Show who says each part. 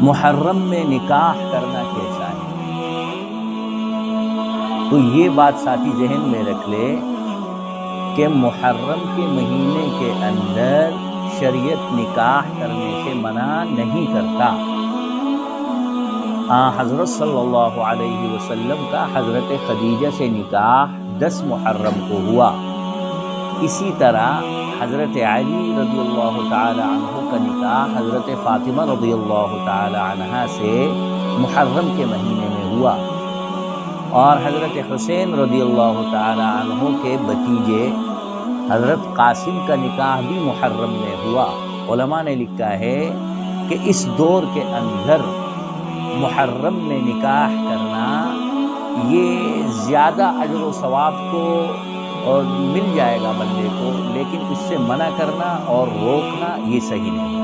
Speaker 1: मुहर्रम में निकाह करना कैसा है। तो ये बात साथी जहन में रख ले कि मुहर्रम के महीने के अंदर शरीयत निकाह करने से मना नहीं करता। हज़रत सल्लल्लाहु अलैहि वसल्लम का हज़रत खदीजा से निकाह 10 मुहर्रम को हुआ। इसी तरह हज़रत अली रज़ियल्लाहु ताला अन्हु का निकाह हज़रत फ़ातिमा रज़ियल्लाहु ताला अन्हा से मुहर्रम के महीने में हुआ और हज़रत हुसैन रज़ियल्लाहु ताला अन्हु के भतीजे हज़रत कासिम का निकाह भी मुहर्रम में हुआ। उलमा ने लिखा है कि इस दौर के अंदर मुहर्रम में निकाह करना ये ज़्यादा अजर व सवाब को और मिल जाएगा बंदे को, लेकिन इससे मना करना और रोकना ये सही नहीं।